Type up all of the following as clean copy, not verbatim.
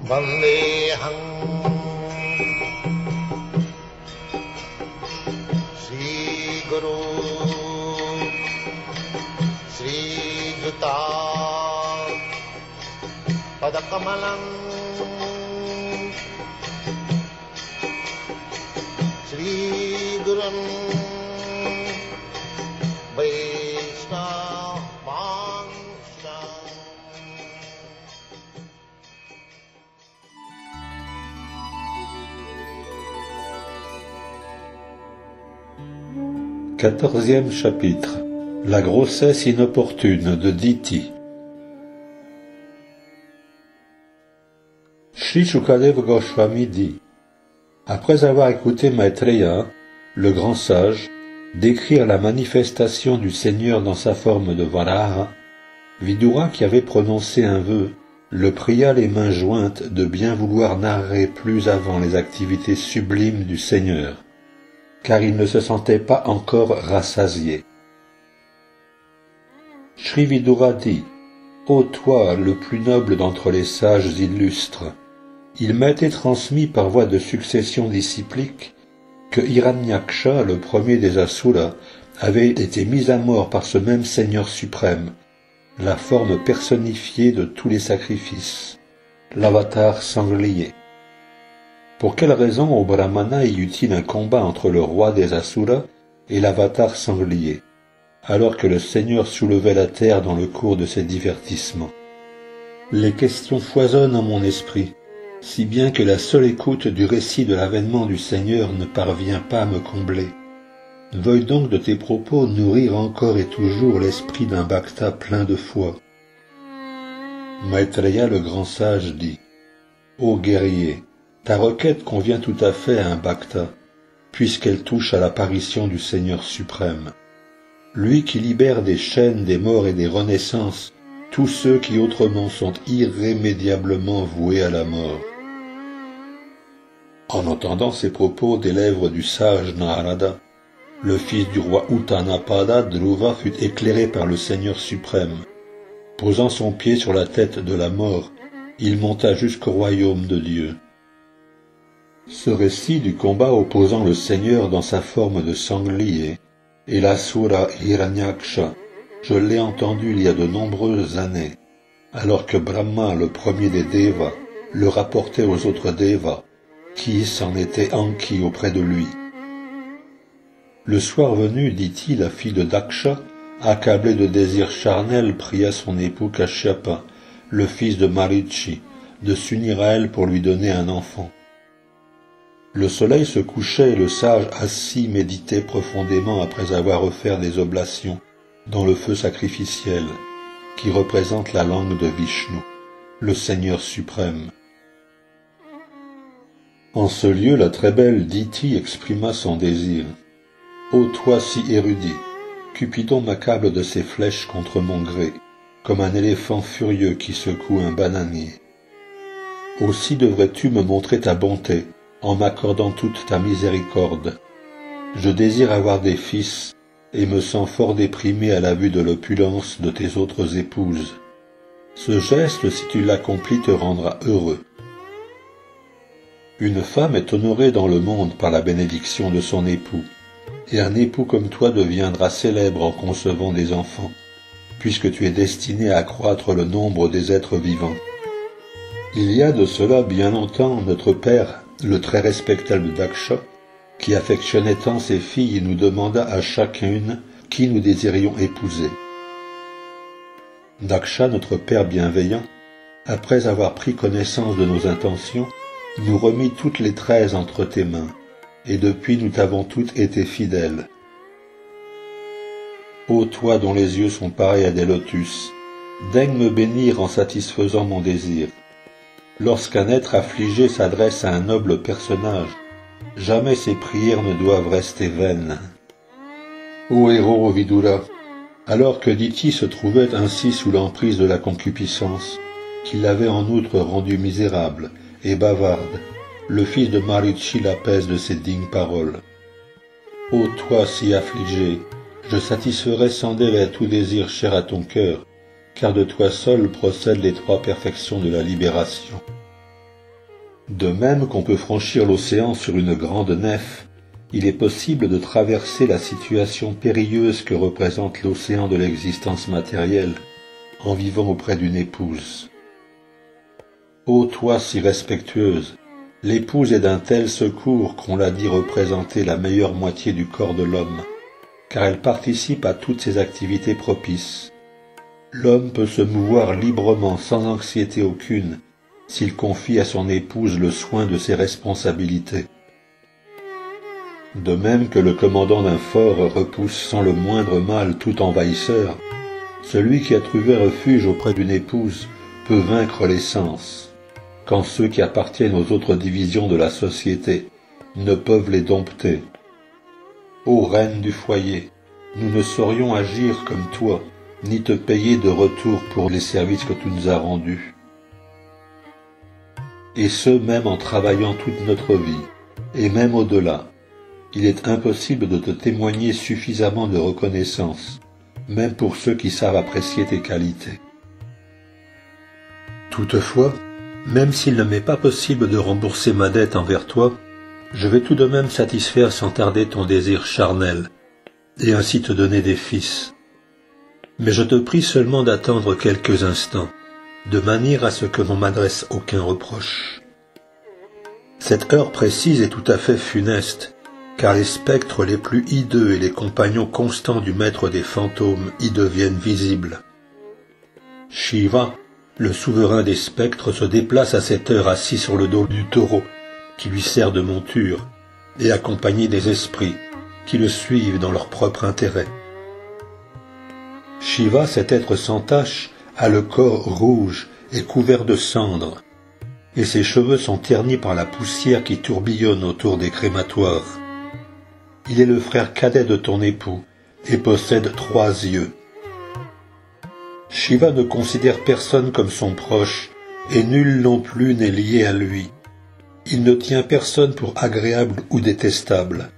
Vandeham Sri Guru Sri Juta Padakamalam Sri Gurun Vaishnava Vansha. Quatorzième chapitre. La grossesse inopportune de Diti. Shri Shukadev Goswami dit: après avoir écouté Maitreya, le grand sage, décrire la manifestation du Seigneur dans sa forme de Varaha, Vidura, qui avait prononcé un vœu, le pria les mains jointes de bien vouloir narrer plus avant les activités sublimes du Seigneur, car il ne se sentait pas encore rassasié. Shri Vidura dit: ô toi, le plus noble d'entre les sages illustres, il m'a été transmis par voie de succession disciplique que Hiranyaksha, le premier des Asuras, avait été mis à mort par ce même Seigneur suprême, la forme personnifiée de tous les sacrifices, l'avatar sanglier. Pour quelle raison au Brahmana y eut-il un combat entre le roi des Asuras et l'avatar sanglier, alors que le Seigneur soulevait la terre dans le cours de ses divertissements? Les questions foisonnent en mon esprit, si bien que la seule écoute du récit de l'avènement du Seigneur ne parvient pas à me combler. Veuille donc de tes propos nourrir encore et toujours l'esprit d'un bhakta plein de foi. Maitreya le grand sage dit: ô guerrier, ta requête convient tout à fait à un bhakta, puisqu'elle touche à l'apparition du Seigneur suprême. Lui qui libère des chaînes, des morts et des renaissances tous ceux qui autrement sont irrémédiablement voués à la mort. En entendant ces propos des lèvres du sage Narada, le fils du roi Uttanapada, Dhruva, fut éclairé par le Seigneur suprême. Posant son pied sur la tête de la mort, il monta jusqu'au royaume de Dieu. Ce récit du combat opposant le Seigneur dans sa forme de sanglier et l'asura Hiranyaksha, je l'ai entendu il y a de nombreuses années, alors que Brahma, le premier des Devas, le rapportait aux autres Devas, qui s'en étaient enquis auprès de lui. Le soir venu, dit-il, la fille de Daksha, accablée de désirs charnels, pria son époux Kashyapa, le fils de Marichi, de s'unir à elle pour lui donner un enfant. Le soleil se couchait et le sage assis méditait profondément après avoir offert des oblations dans le feu sacrificiel, qui représente la langue de Vishnu, le Seigneur suprême. En ce lieu, la très belle Diti exprima son désir. Ô toi si érudit, Cupidon m'accable de ses flèches contre mon gré, comme un éléphant furieux qui secoue un bananier. Aussi devrais-tu me montrer ta bonté, en m'accordant toute ta miséricorde. Je désire avoir des fils, et me sens fort déprimé à la vue de l'opulence de tes autres épouses. Ce geste, si tu l'accomplis, te rendra heureux. Une femme est honorée dans le monde par la bénédiction de son époux, et un époux comme toi deviendra célèbre en concevant des enfants, puisque tu es destiné à accroître le nombre des êtres vivants. Il y a de cela bien longtemps, notre père, le très respectable Daksha, qui affectionnait tant ses filles, nous demanda à chacune qui nous désirions épouser. Daksha, notre père bienveillant, après avoir pris connaissance de nos intentions, nous remit toutes les 13 entre tes mains, et depuis nous t'avons toutes été fidèles. Ô toi dont les yeux sont pareils à des lotus, daigne me bénir en satisfaisant mon désir. Lorsqu'un être affligé s'adresse à un noble personnage, jamais ses prières ne doivent rester vaines. Ô héros Vidura, alors que Diti se trouvait ainsi sous l'emprise de la concupiscence, qui l'avait en outre rendu misérable et bavarde, le fils de Marichi l'apaise de ses dignes paroles. Ô toi si affligé, je satisferai sans délai tout désir cher à ton cœur, car de toi seul procèdent les 3 perfections de la libération. De même qu'on peut franchir l'océan sur une grande nef, il est possible de traverser la situation périlleuse que représente l'océan de l'existence matérielle en vivant auprès d'une épouse. Ô toi si respectueuse, l'épouse est d'un tel secours qu'on l'a dit représenter la meilleure moitié du corps de l'homme, car elle participe à toutes ses activités propices. L'homme peut se mouvoir librement sans anxiété aucune s'il confie à son épouse le soin de ses responsabilités. De même que le commandant d'un fort repousse sans le moindre mal tout envahisseur, celui qui a trouvé refuge auprès d'une épouse peut vaincre les sens, quand ceux qui appartiennent aux autres divisions de la société ne peuvent les dompter. Ô reine du foyer, nous ne saurions agir comme toi, ni te payer de retour pour les services que tu nous as rendus. Et ce même en travaillant toute notre vie, et même au-delà. Il est impossible de te témoigner suffisamment de reconnaissance, même pour ceux qui savent apprécier tes qualités. Toutefois, même s'il ne m'est pas possible de rembourser ma dette envers toi, je vais tout de même satisfaire sans tarder ton désir charnel, et ainsi te donner des fils. Mais je te prie seulement d'attendre quelques instants, de manière à ce que l'on m'adresse aucun reproche. Cette heure précise est tout à fait funeste, car les spectres les plus hideux et les compagnons constants du maître des fantômes y deviennent visibles. Shiva, le souverain des spectres, se déplace à cette heure assis sur le dos du taureau, qui lui sert de monture, et accompagné des esprits, qui le suivent dans leur propre intérêt. Shiva, cet être sans tache, a le corps rouge et couvert de cendres, et ses cheveux sont ternis par la poussière qui tourbillonne autour des crématoires. Il est le frère cadet de ton époux et possède 3 yeux. Shiva ne considère personne comme son proche, et nul non plus n'est lié à lui. Il ne tient personne pour agréable ou détestable.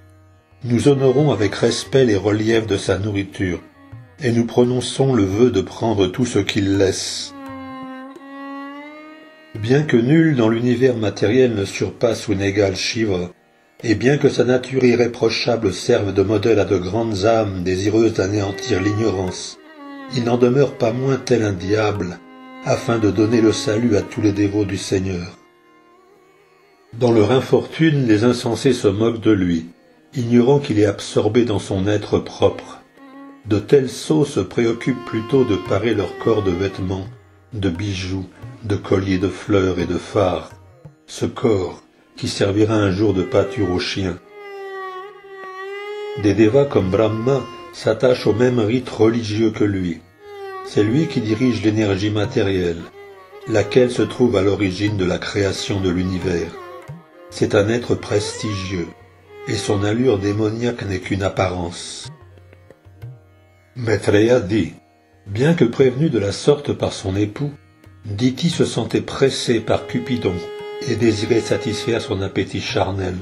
Nous honorons avec respect les reliefs de sa nourriture, et nous prononçons le vœu de prendre tout ce qu'il laisse. Bien que nul dans l'univers matériel ne surpasse ou n'égale Shiva, et bien que sa nature irréprochable serve de modèle à de grandes âmes désireuses d'anéantir l'ignorance, il n'en demeure pas moins tel un diable, afin de donner le salut à tous les dévots du Seigneur. Dans leur infortune, les insensés se moquent de lui, ignorant qu'il est absorbé dans son être propre. De tels sots se préoccupent plutôt de parer leur corps de vêtements, de bijoux, de colliers de fleurs et de phares, ce corps qui servira un jour de pâture aux chiens. Des dévas comme Brahma s'attachent au même rite religieux que lui. C'est lui qui dirige l'énergie matérielle, laquelle se trouve à l'origine de la création de l'univers. C'est un être prestigieux, et son allure démoniaque n'est qu'une apparence. Maitreya dit, bien que prévenue de la sorte par son époux, Diti se sentait pressée par Cupidon et désirait satisfaire son appétit charnel.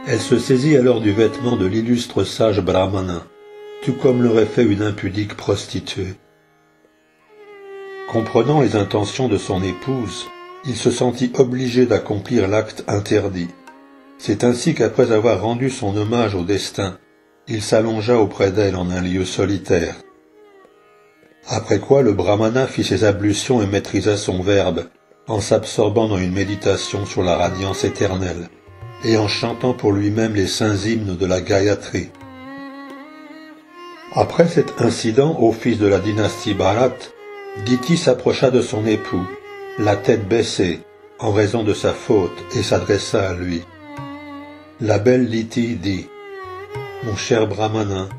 Elle se saisit alors du vêtement de l'illustre sage Brahmana, tout comme l'aurait fait une impudique prostituée. Comprenant les intentions de son épouse, il se sentit obligé d'accomplir l'acte interdit. C'est ainsi qu'après avoir rendu son hommage au destin, il s'allongea auprès d'elle en un lieu solitaire. Après quoi le Brahmana fit ses ablutions et maîtrisa son verbe, en s'absorbant dans une méditation sur la radiance éternelle, et en chantant pour lui-même les saints hymnes de la Gayatri. Après cet incident au fils de la dynastie Bharat, Diti s'approcha de son époux, la tête baissée, en raison de sa faute, et s'adressa à lui. La belle Diti dit, « Mon cher Brahmana,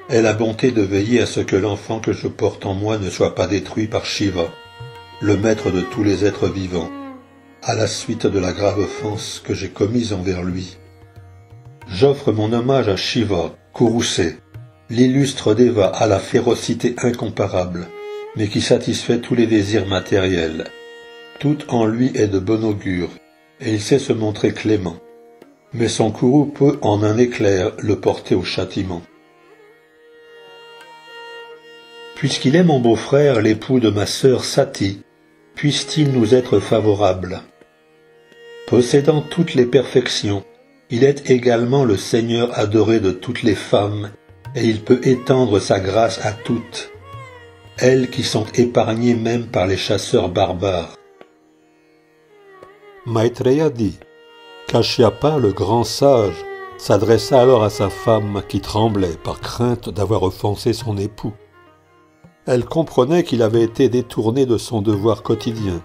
aie la bonté de veiller à ce que l'enfant que je porte en moi ne soit pas détruit par Shiva, le maître de tous les êtres vivants, à la suite de la grave offense que j'ai commise envers lui. J'offre mon hommage à Shiva, Kurusé, l'illustre Deva à la férocité incomparable, mais qui satisfait tous les désirs matériels. Tout en lui est de bon augure, et il sait se montrer clément. Mais son courroux peut, en un éclair, le porter au châtiment. Puisqu'il est mon beau-frère, l'époux de ma sœur Sati, puisse-t-il nous être favorable. Possédant toutes les perfections, il est également le Seigneur adoré de toutes les femmes, et il peut étendre sa grâce à toutes, elles qui sont épargnées même par les chasseurs barbares. Maitreya dit, Kashyapa, le grand sage, s'adressa alors à sa femme qui tremblait par crainte d'avoir offensé son époux. Elle comprenait qu'il avait été détourné de son devoir quotidien,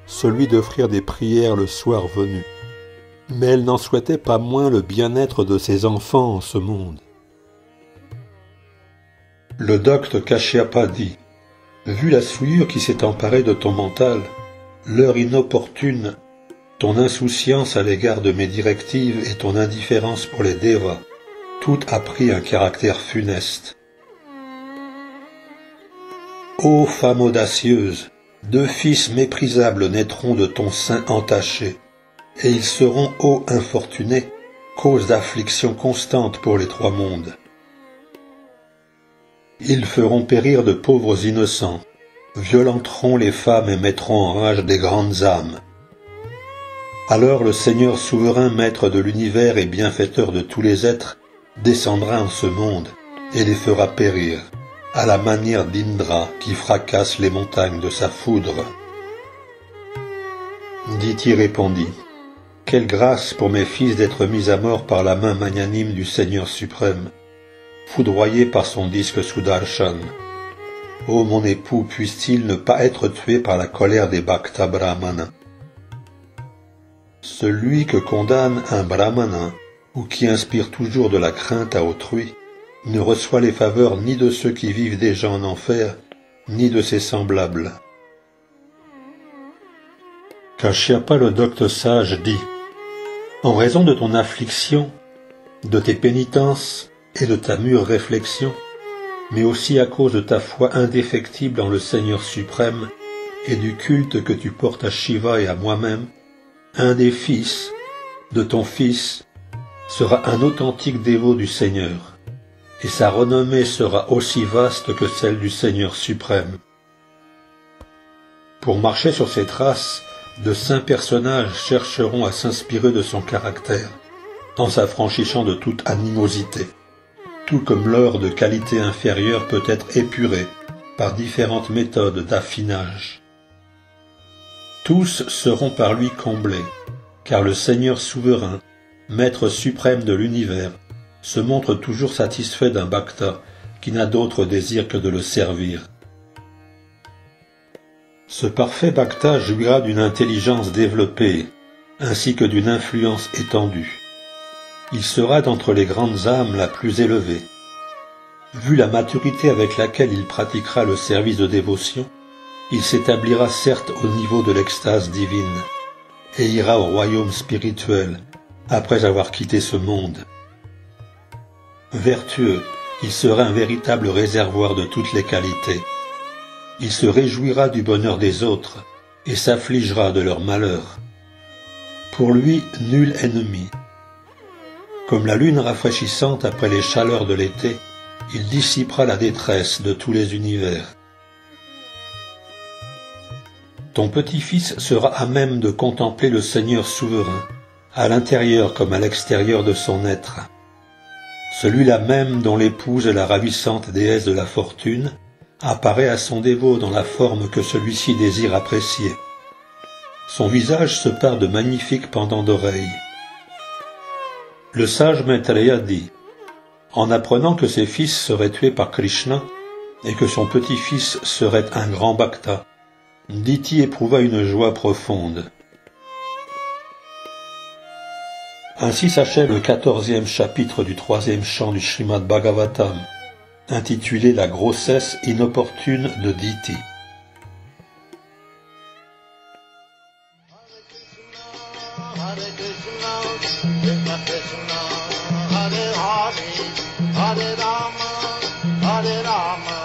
celui d'offrir des prières le soir venu. Mais elle n'en souhaitait pas moins le bien-être de ses enfants en ce monde. Le docte Kashyapa dit, « Vu la souillure qui s'est emparée de ton mental, l'heure inopportune, ton insouciance à l'égard de mes directives et ton indifférence pour les devas, tout a pris un caractère funeste. Ô femme audacieuse, 2 fils méprisables naîtront de ton sein entaché, et ils seront, ô infortunés, cause d'affliction constante pour les 3 mondes. Ils feront périr de pauvres innocents, violenteront les femmes et mettront en rage des grandes âmes. Alors le Seigneur souverain, maître de l'univers et bienfaiteur de tous les êtres, descendra en ce monde et les fera périr, à la manière d'Indra qui fracasse les montagnes de sa foudre. » Diti répondit, « Quelle grâce pour mes fils d'être mis à mort par la main magnanime du Seigneur suprême, foudroyé par son disque Sudarshan. Ô mon époux, puisse-t-il ne pas être tué par la colère des Bhakta Brahmanas. Celui que condamne un Brahmana, ou qui inspire toujours de la crainte à autrui, ne reçoit les faveurs ni de ceux qui vivent déjà en enfer, ni de ses semblables. » Kashyapa le docte sage dit, « En raison de ton affliction, de tes pénitences et de ta mûre réflexion, mais aussi à cause de ta foi indéfectible en le Seigneur suprême et du culte que tu portes à Shiva et à moi-même, un des fils de ton fils sera un authentique dévot du Seigneur, et sa renommée sera aussi vaste que celle du Seigneur suprême. Pour marcher sur ses traces, de saints personnages chercheront à s'inspirer de son caractère, en s'affranchissant de toute animosité, tout comme l'or de qualité inférieure peut être épuré par différentes méthodes d'affinage. Tous seront par lui comblés, car le Seigneur souverain, Maître suprême de l'univers, se montre toujours satisfait d'un bhakta qui n'a d'autre désir que de le servir. Ce parfait bhakta jouira d'une intelligence développée, ainsi que d'une influence étendue. Il sera d'entre les grandes âmes la plus élevée. Vu la maturité avec laquelle il pratiquera le service de dévotion, il s'établira certes au niveau de l'extase divine, et ira au royaume spirituel, après avoir quitté ce monde. Vertueux, il sera un véritable réservoir de toutes les qualités. Il se réjouira du bonheur des autres, et s'affligera de leur malheur. Pour lui, nul ennemi. Comme la lune rafraîchissante après les chaleurs de l'été, il dissipera la détresse de tous les univers. Ton petit-fils sera à même de contempler le Seigneur souverain, à l'intérieur comme à l'extérieur de son être. Celui-là même dont l'épouse est la ravissante déesse de la fortune, apparaît à son dévot dans la forme que celui-ci désire apprécier. Son visage se pare de magnifiques pendants d'oreilles. Le sage Maitreya dit, en apprenant que ses fils seraient tués par Krishna et que son petit-fils serait un grand bhakta, Diti éprouva une joie profonde. Ainsi s'achève le 14e chapitre du 3e chant du Srimad Bhagavatam, intitulé La grossesse inopportune de Diti. Hare Krishna, Krishna, Hare Hare, Hare Rama,